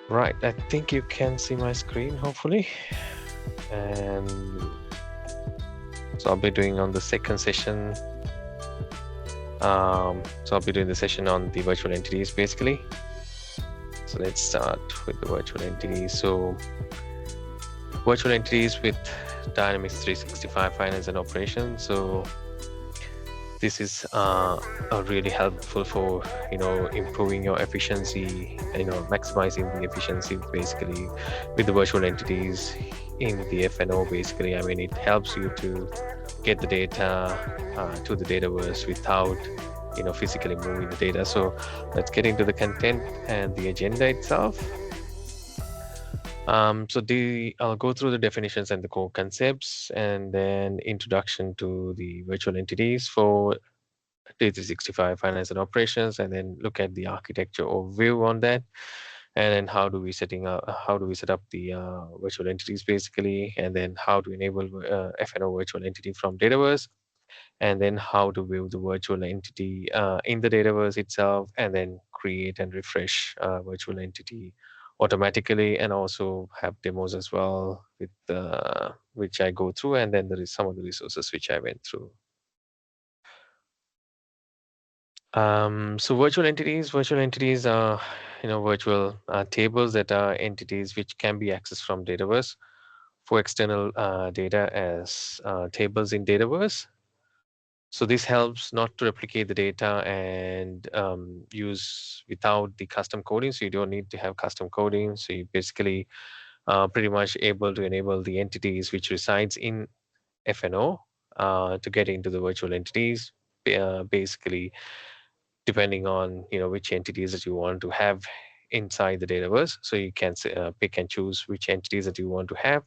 Right, I think you can see my screen, hopefully. And so I'll be doing on the second session. So I'll be doing the session on the virtual entities, basically. So let's start with the virtual entities. So virtual entities with Dynamics 365 Finance and Operations. So this is really helpful for improving your efficiency, maximizing the efficiency basically with the virtual entities in the F&O. Basically, I mean, it helps you to get the data to the Dataverse without physically moving the data. So let's get into the content and the agenda itself. I'll go through the definitions and the core concepts, and then introduction to the virtual entities for D365 Finance and Operations, and then look at the architecture overview on that, and then how do we set up the virtual entities basically, and then how to enable F&O virtual entity from Dataverse, and then how to view the virtual entity in the Dataverse itself, and then create and refresh virtual entity automatically, and also have demos as well with which I go through, and then there is some of the resources which I went through. So virtual entities are, virtual tables that are entities which can be accessed from Dataverse for external data as tables in Dataverse. So this helps not to replicate the data and use without the custom coding. So you don't need to have custom coding. So you basically pretty much able to enable the entities which resides in F&O to get into the virtual entities. Basically, depending on which entities that you want to have inside the Dataverse. So you can pick and choose which entities that you want to have.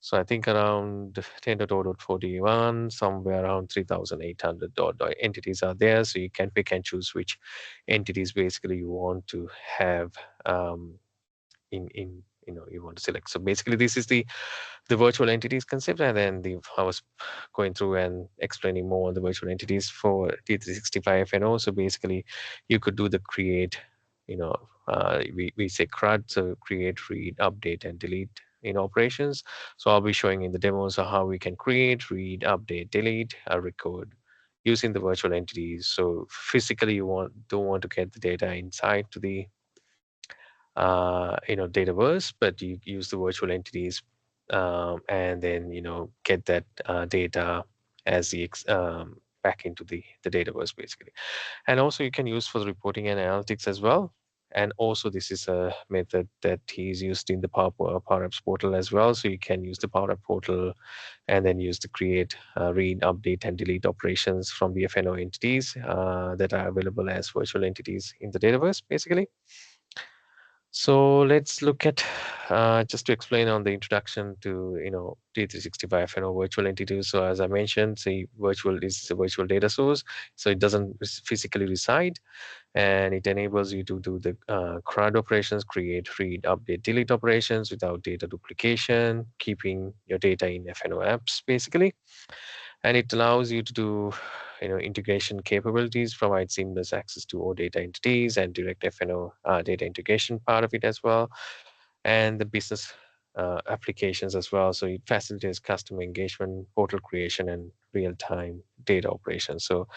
So I think around 10.0.41, somewhere around 3,800 entities are there. So you can pick and choose which entities basically you want to have in you want to select. So basically this is the virtual entities concept, and then I was going through and explaining more on the virtual entities for D365 F&O. So basically you could do the create, we say CRUD, so create, read, update, and delete in operations. So I'll be showing in the demos of how we can create, read, update, delete, record using the virtual entities. So physically you don't want to get the data inside to the Dataverse, but you use the virtual entities, and then get that data as back into the Dataverse basically. And also you can use for the reporting and analytics as well. And also this is a method that is used in the Power Apps portal as well. So you can use the Power App portal and then use the create, read, update, and delete operations from the F&O entities that are available as virtual entities in the Dataverse basically. So let's look at just to explain on the introduction to D365 F&O virtual entities. So as I mentioned, say virtual is a virtual data source, so it doesn't physically reside, and it enables you to do the CRUD operations, create, read, update, delete operations without data duplication, keeping your data in F&O apps basically. And it allows you to do integration capabilities, provide seamless access to all data entities and direct F&O data integration part of it as well, and the business applications as well. So it facilitates customer engagement, portal creation, and real-time data operations. So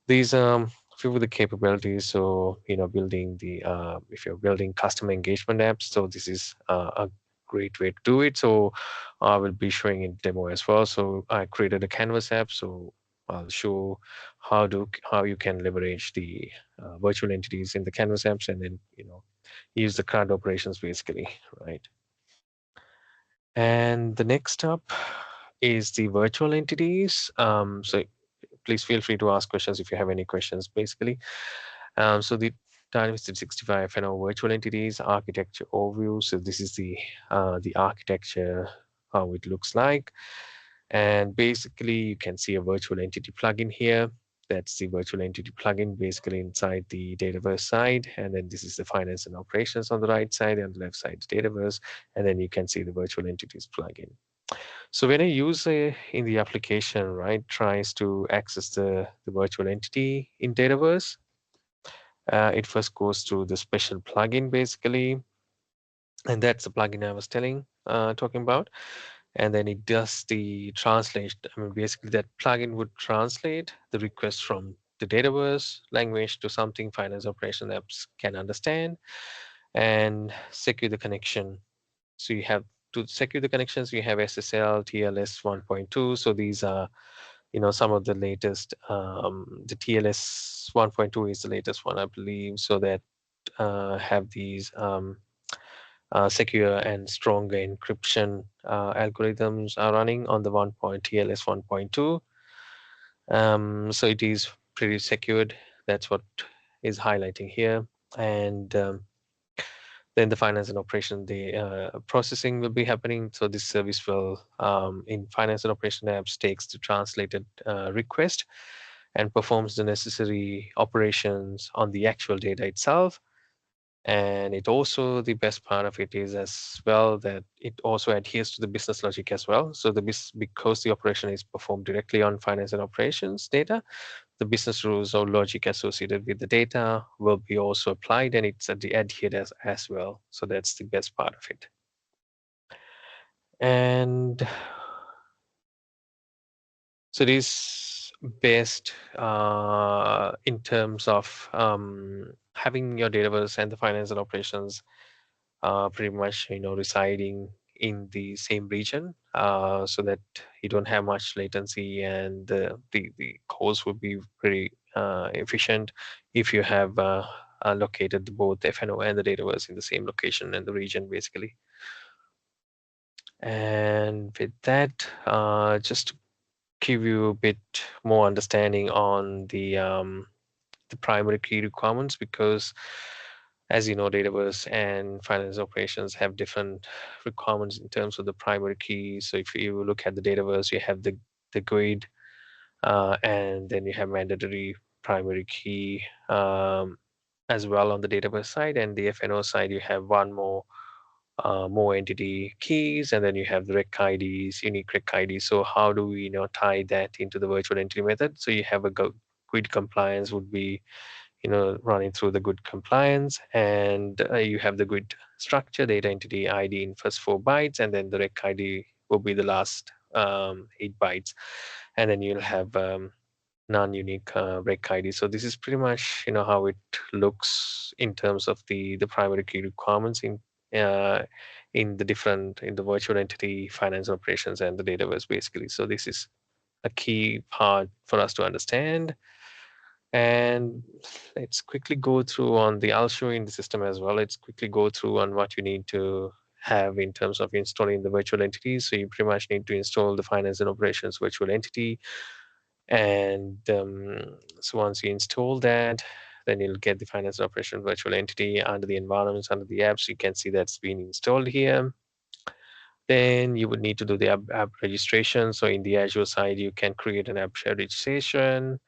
these few of the capabilities. So building the if you're building customer engagement apps, so this is a great way to do it. So I will be showing in demo as well. So I created a Canvas app. So I'll show how you can leverage the virtual entities in the Canvas apps, and then use the CRUD operations basically, right? And the next up is the virtual entities. So please feel free to ask questions if you have any questions basically. So the Dynamics 365 F&O virtual entities architecture overview. So this is the architecture, how it looks like. And basically you can see a virtual entity plugin here. That's the virtual entity plugin basically inside the Dataverse side. And then this is the finance and operations on the right side, and on the left side, the Dataverse. And then you can see the virtual entities plugin. So when a user in the application, right, tries to access the virtual entity in Dataverse, it first goes through the special plugin basically. and that's the plugin I was talking about. And then it does the translation. I mean, basically that plugin would translate the request from the Dataverse language to something finance operation apps can understand and secure the connection. So you have to secure the connections, you have SSL, TLS 1.2. So these are, some of the latest. The TLS 1.2 is the latest one, I believe. So that have these secure and stronger encryption algorithms are running on the TLS 1.2. So it is pretty secured. That's what is highlighting here. And then the finance and operation, the processing will be happening. So this service will, in finance and operation apps, takes the translated request and performs the necessary operations on the actual data itself. And it also, the best part of it is as well that it also adheres to the business logic as well. So because the operation is performed directly on finance and operations data, the business rules or logic associated with the data will be also applied, and it's adhered as well. So that's the best part of it. And so it is best in terms of having your database and the finance and operations pretty much residing in the same region, so that you don't have much latency, and the calls would be pretty efficient if you have located both F&O and the database in the same location and the region basically. And with that, just to give you a bit more understanding on the primary key requirements, because as you know, database and finance operations have different requirements in terms of the primary key. So if you look at the database, you have the GUID, and then you have mandatory primary key as well on the database side, and the F&O side, you have one more entity keys, and then you have the rec IDs, unique rec IDs. So how do we tie that into the virtual entity method? So you have a GUID compliance would be running through the GUID compliance, and you have the GUID structure, data entity ID in first 4 bytes, and then the rec ID will be the last 8 bytes, and then you'll have non-unique rec ID. So this is pretty much how it looks in terms of the primary key requirements uh, in the virtual entity, finance operations, and the database basically. So this is a key part for us to understand. And let's quickly go through I'll show you in the system as well. Let's quickly go through on what you need to have in terms of installing the virtual entities. So you pretty much need to install the finance and operations virtual entity. And so once you install that, then you'll get the finance and operation virtual entity under the environments, under the apps. You can see that's been installed here. Then you would need to do the app registration. So in the Azure side, you can create an app registration.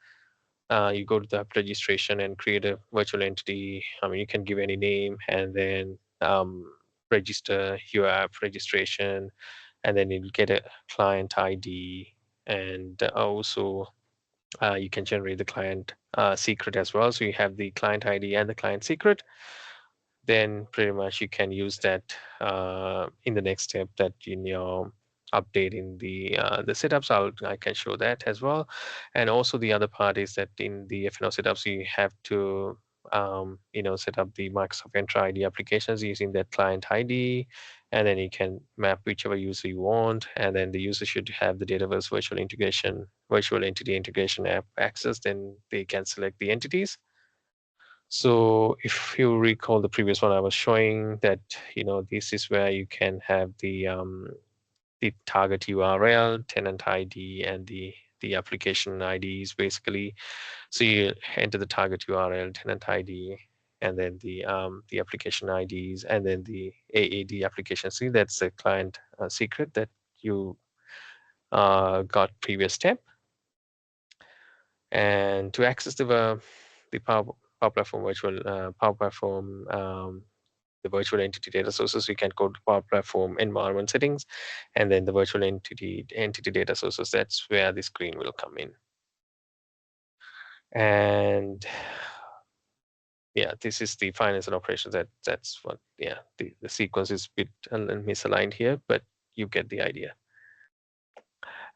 You go to the app registration and create a virtual entity. I mean, you can give any name, and then register your app registration, and then you'll get a client ID, and also you can generate the client secret as well. So you have the client ID and the client secret. Then pretty much you can use that in the next step, that in your update in the setups. I can show that as well. And also the other part is that in the F&O setups, you have to set up the Microsoft Entra ID applications using that client ID, and then you can map whichever user you want, and then the user should have the Dataverse virtual entity integration app access. Then they can select the entities. So if you recall the previous one I was showing, that this is where you can have the target URL, tenant ID, and the application IDs basically. So you enter the target URL, tenant ID, and then the application IDs, and then the AAD application. See, that's the client secret that you got previous step. And to access the Power Platform Power Platform the virtual entity data sources, you can go to Power Platform environment settings, and then the virtual entity data sources. That's where the screen will come in. And yeah, this is the finance and operations. That's what, yeah, the sequence is a bit misaligned here, but you get the idea.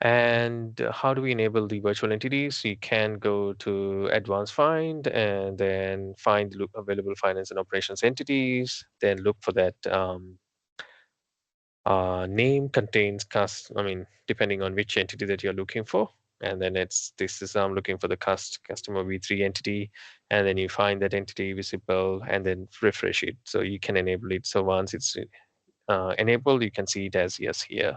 And how do we enable the virtual entities? You can go to advanced find and then find available finance and operations entities, then look for that name contains I mean, depending on which entity that you're looking for. And then this is, I'm looking for the customer V3 entity, and then you find that entity visible and then refresh it. So you can enable it. So once it's enabled, you can see it as yes here.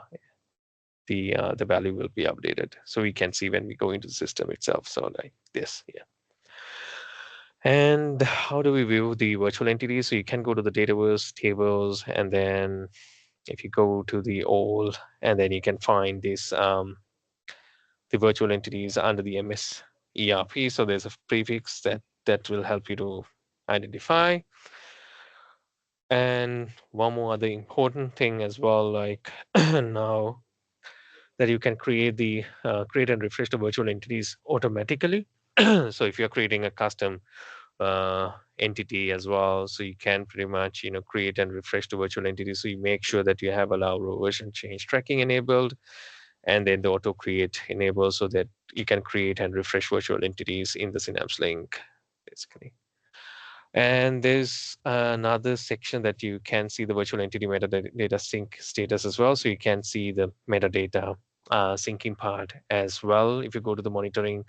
The value will be updated. So we can see when we go into the system itself. So like this, yeah. And how do we view the virtual entities? So you can go to the Dataverse tables, and then if you go to the all, and then you can find this the virtual entities under the MS ERP. So there's a prefix that will help you to identify. And one more other important thing as well, like now that you can create and refresh the virtual entities automatically. So if you're creating a custom entity as well, so you can pretty much create and refresh the virtual entity. So you make sure that you have allow row version change tracking enabled, and then the auto create enabled, so that you can create and refresh virtual entities in the Synapse link, basically. And there's another section that you can see the virtual entity metadata sync status as well. So you can see the metadata syncing part as well. If you go to the monitoring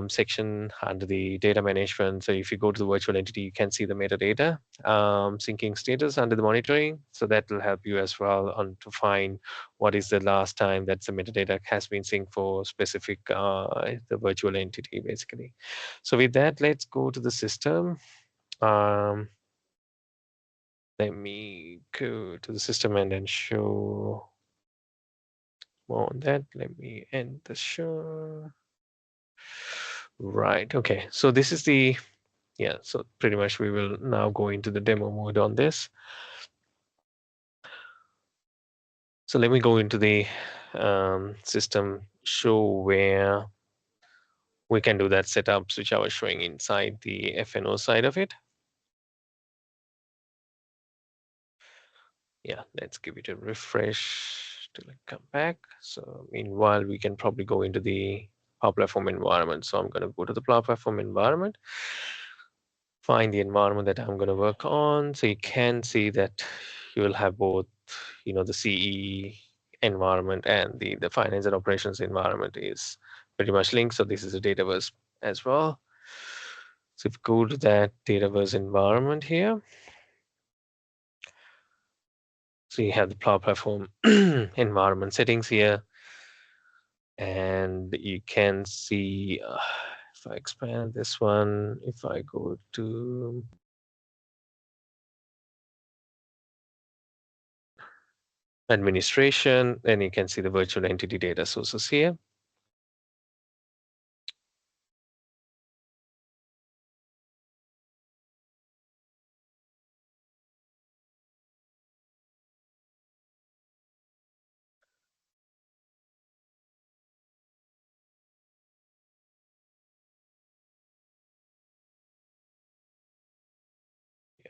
section under the data management, so if you go to the virtual entity, you can see the metadata syncing status under the monitoring. So that will help you as well on to find what is the last time that the metadata has been synced for specific the virtual entity, basically. So with that, let's go to the system. um, Let me go to the system and then show more on that. Let me end the show. Right. Okay. So this is the, yeah. So pretty much we will now go into the demo mode on this. So let me go into the system show where we can do that setups, which I was showing inside the F&O side of it. Yeah, let's give it a refresh to like come back. So meanwhile, we can probably go into the Power Platform environment. So I'm going to go to the Power Platform environment, find the environment that I'm going to work on. So you can see that you will have both, the CE environment and the finance and operations environment is pretty much linked. So this is a Dataverse as well. So if you go to that Dataverse environment here, so you have the Power Platform environment settings here, and you can see if I expand this one, if I go to administration, then you can see the virtual entity data sources here.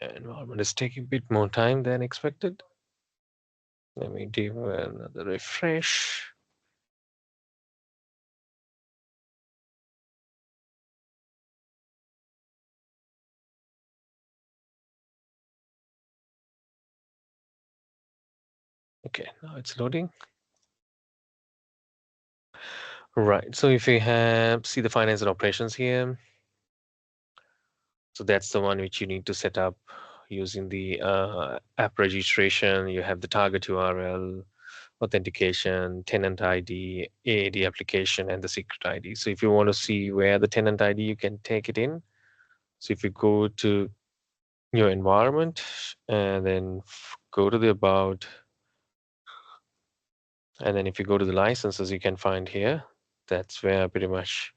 Yeah, environment is taking a bit more time than expected. Let me give another refresh. Okay, now it's loading. Right, so if you have, see the finance and operations here, so that's the one which you need to set up using the app registration. You have the target URL, authentication, tenant ID, AAD application, and the secret ID. So if you want to see where the tenant ID, you can take it in. So if you go to your environment and then go to the about, and then if you go to the licenses, you can find here, that's where pretty much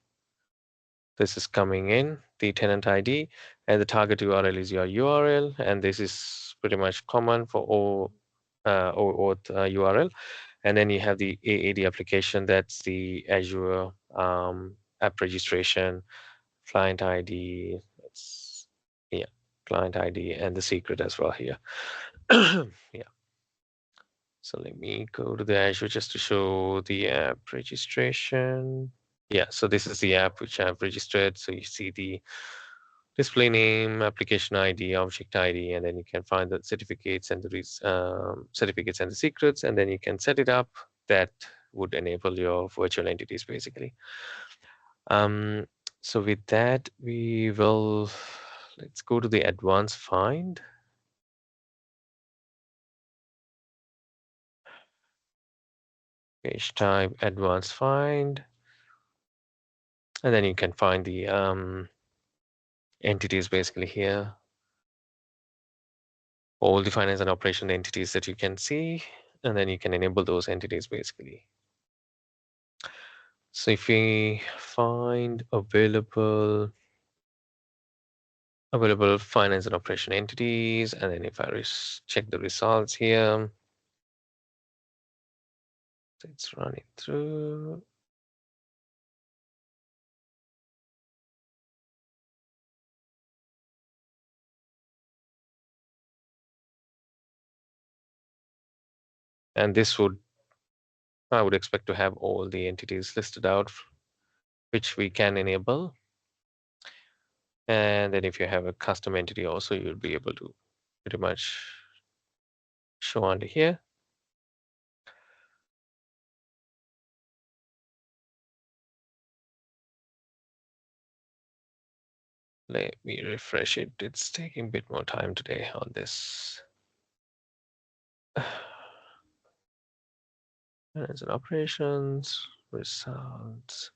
this is coming in, the tenant ID, and the target URL is your URL, and this is pretty much common for all OAuth URL. And then you have the AAD application, that's the Azure app registration, client ID. client ID and the secret as well here. Yeah. So let me go to the Azure just to show the app registration. Yeah, so this is the app which I've registered. So you see the display name, application ID, object ID, and then you can find the certificates and the certificates and the secrets, and then you can set it up. That would enable your virtual entities basically. Um, so with that, let's go to the advanced find. Page type advanced find, and then you can find the entities basically here. All the finance and operation entities that you can see, and then you can enable those entities basically. So if we find available finance and operation entities, and then if I check the results here, so it's running through. And this I would expect to have all the entities listed out, which we can enable. And then if you have a custom entity also, you'll be able to pretty much show under here. Let me refresh it. It's taking a bit more time today on this. Finance and operations, results.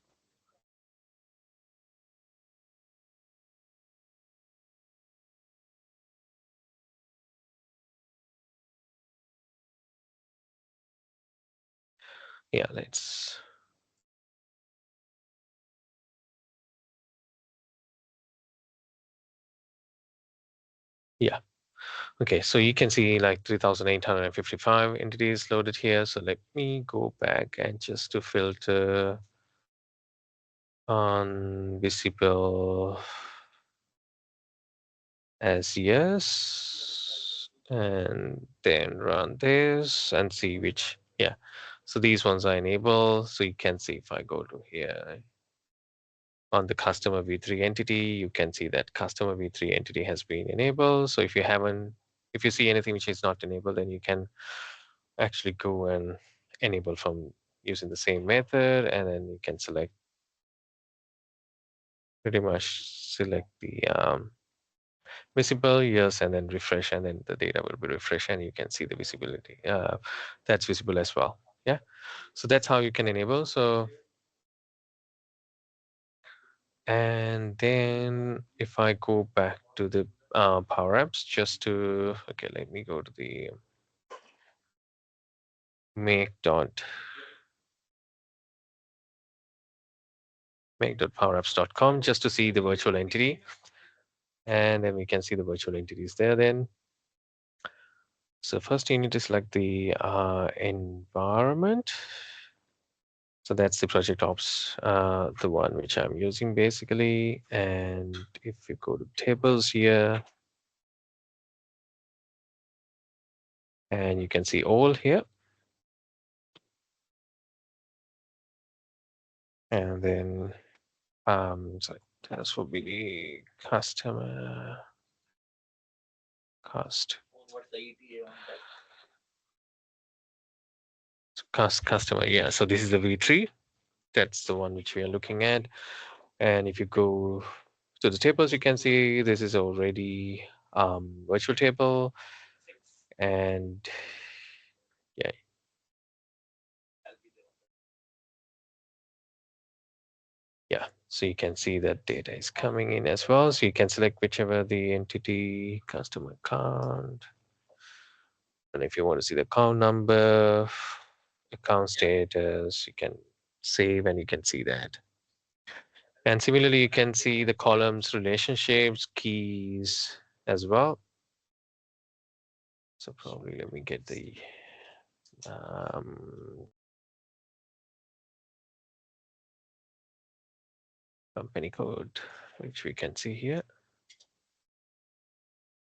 Yeah, let's. Yeah. Okay, so you can see like 3,855 entities loaded here. So let me go back and just to filter on visible as yes, and then run this and see which, yeah. So these ones are enabled. So you can see if I go to here on the customer V3 entity, you can see that customer V3 entity has been enabled. So if you see anything which is not enabled, then you can actually go and enable from using the same method, and then you can pretty much select the visible, yes, and then refresh, and then the data will be refreshed, and you can see the visibility. That's visible as well. Yeah, so that's how you can enable. So, and then if I go back to the Power Apps, just to okay, let me go to the make.powerapps.com just to see the virtual entity, and then we can see the virtual entities there. Then, so first you need to select the environment. So that's the project ops, the one which I'm using basically. And if you go to tables here, and you can see all here. And then, so this will be customer cost. Customer, yeah. So this is the V3. That's the one which we are looking at. And if you go to the tables, you can see this is already virtual table. And yeah, yeah. So you can see that data is coming in as well. So you can select whichever the entity, customer account. And if you want to see the account number, account status, you can save and you can see that. And similarly, you can see the columns, relationships, keys as well. So probably let me get the company code, which we can see here.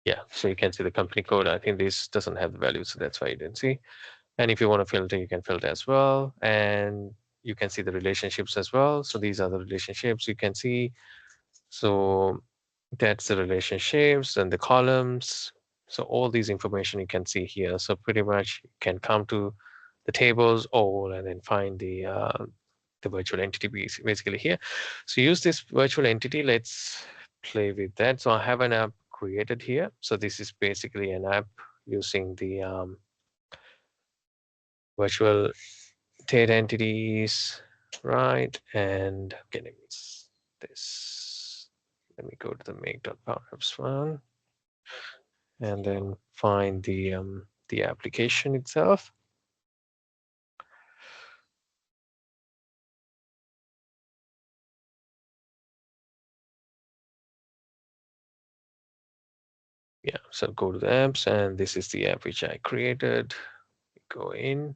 Yeah, so you can see the company code. I think this doesn't have the value, so that's why you didn't see. And if you want to filter, you can filter as well. And you can see the relationships as well. So these are the relationships you can see. So that's the relationships and the columns. So all these information you can see here. So pretty much you can come to the tables all and then find the virtual entity basically here. So use this virtual entity. Let's play with that. So I have an app created here. So this is basically an app using the virtual data entities, right? And okay, let me this. Let me go to the make.powerapps one and then find the application itself. Yeah, so go to the apps, and this is the app which I created. Go in.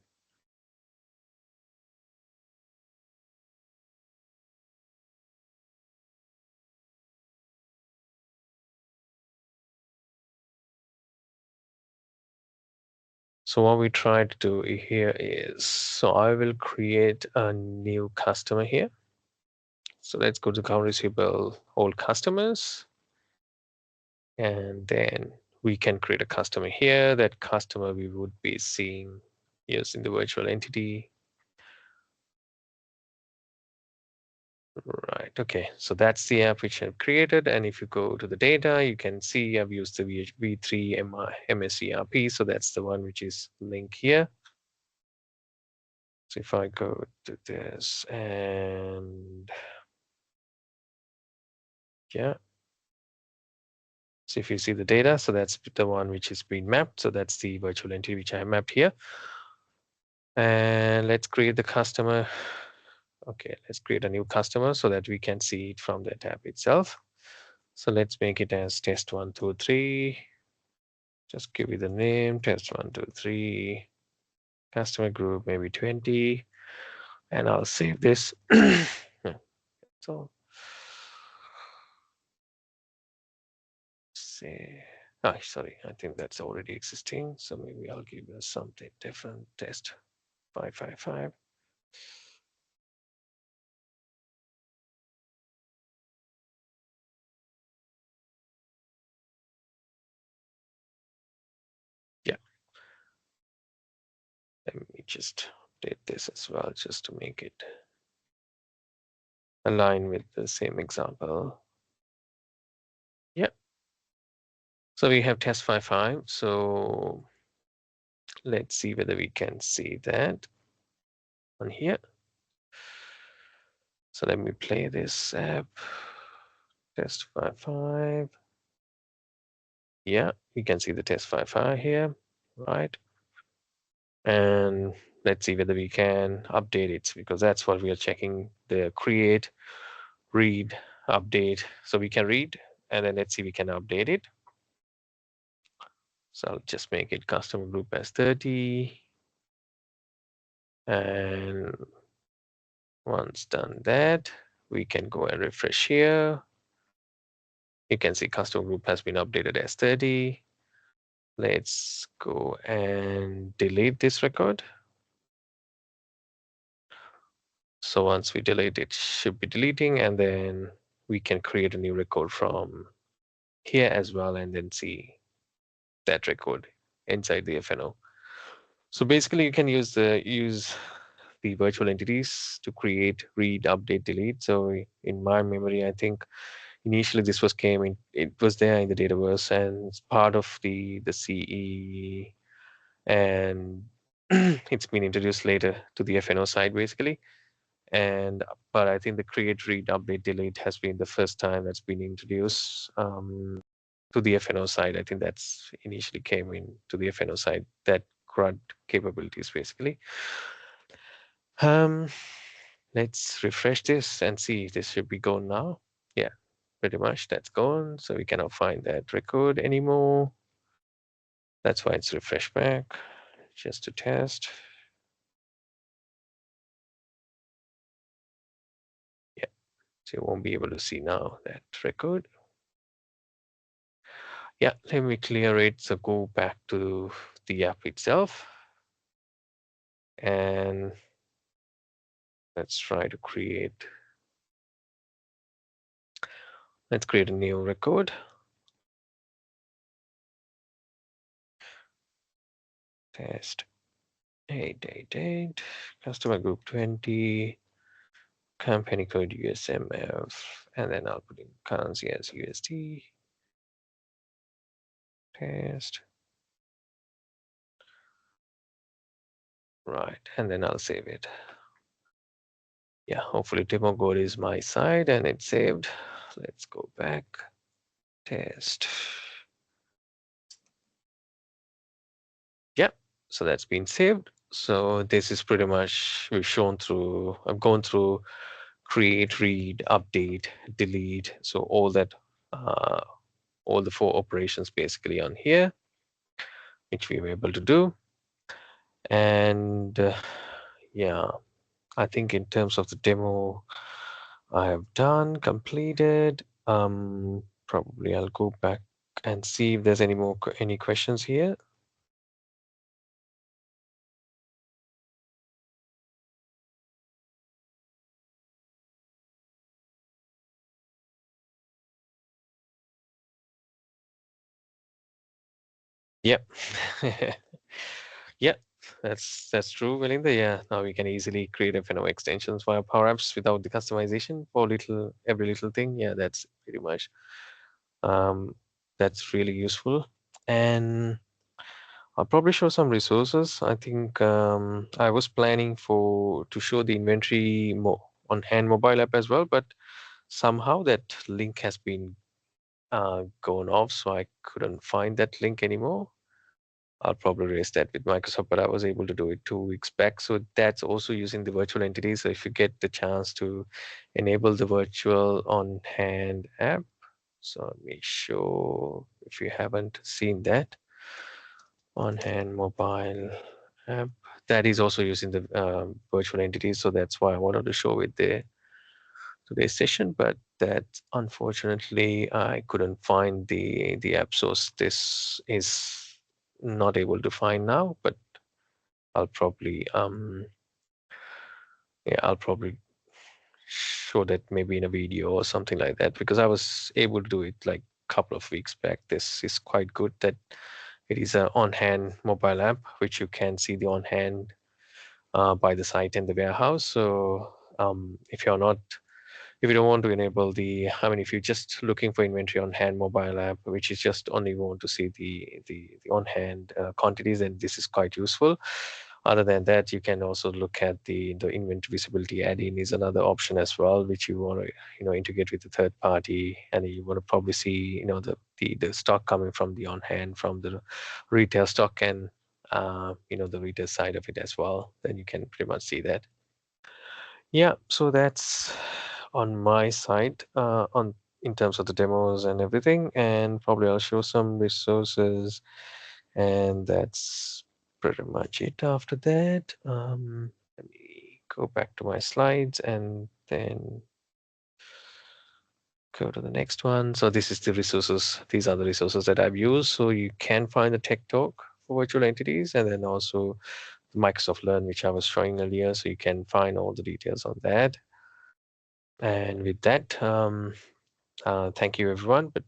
So what we try to do here is, so I will create a new customer here. So let's go to account receivable, all customers, and then we can create a customer here. That customer we would be seeing using the virtual entity. Right, okay, so that's the app which I've created. And if you go to the data, you can see I've used the V3 MSERP. So that's the one which is linked here. So if I go to this and yeah, so if you see the data, so that's the one which is being mapped. So that's the virtual entity which I mapped here. And let's create the customer. Okay, let's create a new customer so that we can see it from the tab itself. So let's make it as test 1, 2, 3. Just give it the name, test 1, 2, 3. Customer group, maybe 20. And I'll save this. So say, oh, sorry, I think that's already existing. So maybe I'll give us something different. Test 555. Yeah, let me just update this as well, just to make it align with the same example. Yeah. So we have test 55. So let's see whether we can see that on here. So let me play this app. Test 55. Yeah, you can see the test 55 here, right? And let's see whether we can update it, because that's what we are checking, the create, read, update. So we can read, and then let's see we can update it. So I'll just make it customer group as 30. And once done that, we can go and refresh here. You can see customer group has been updated as 30. Let's go and delete this record. So once we delete it, should be deleting, and then we can create a new record from here as well, and then see that record inside the F&O. So basically you can use the virtual entities to create, read, update, delete. So in my memory, I think initially this was came in, it was there in the Dataverse, and it's part of the CE, and it's been introduced later to the F&O side basically. And but I think the create, read, update, delete has been the first time that's been introduced to the F&O side. I think that's initially came in to the F&O side, that CRUD capabilities basically. Um, let's refresh this and see. This should be gone now. Yeah, pretty much that's gone. So we cannot find that record anymore. That's why it's refreshed back, just to test. Yeah, so you won't be able to see now that record. Yeah, let me clear it. So go back to the app itself, and let's try to create. Let's create a new record. Test 888, customer group 20, company code USMF, and then I'll put in currency as USD. Test. Right, and then I'll save it. Yeah, hopefully demo code is my side and it's saved. Let's go back. Test. Yeah, so that's been saved. So this is pretty much we've shown through, I've gone through create, read, update, delete. So all that, all the 4 operations basically on here, which we were able to do. And yeah, I think in terms of the demo, I have done, completed. Probably I'll go back and see if there's any questions here. Yep. Yeah, that's true, Melinda. Yeah, now we can easily create F&O extensions via Power Apps without the customization for every little thing. Yeah, that's pretty much that's really useful. And I'll probably show some resources. I think I was planning to show the inventory on hand mobile app as well, but somehow that link has been gone off, so I couldn't find that link anymore. I'll probably raise that with Microsoft, but I was able to do it 2 weeks back. So that's also using the virtual entity. So if you get the chance to enable the virtual on hand app, so let me show if you haven't seen that on hand mobile app. That is also using the virtual entity. So that's why I wanted to show it there today's session, but that unfortunately I couldn't find the app source. This is not able to find now, but I'll probably yeah, I'll probably show that maybe in a video or something like that, because I was able to do it like a couple of weeks back. This is quite good that it is an on-hand mobile app, which you can see the on-hand by the site and the warehouse. So if you don't want to enable I mean, if you're just looking for inventory on hand mobile app, which is just only want to see the on hand quantities, then this is quite useful. Other than that, you can also look at the inventory visibility add-in is another option as well, which you want to integrate with the third party, and you want to probably see the stock coming from the on hand from the retail stock and the retail side of it as well. Then you can pretty much see that. Yeah, so that's on my side on in terms of the demos and everything, and probably I'll show some resources, and that's pretty much it after that. Let me go back to my slides and then go to the next one. So this is the resources. These are the resources that I've used. So you can find the tech talk for virtual entities, and then also the Microsoft Learn, which I was showing earlier. So you can find all the details on that. And with that, thank you everyone. But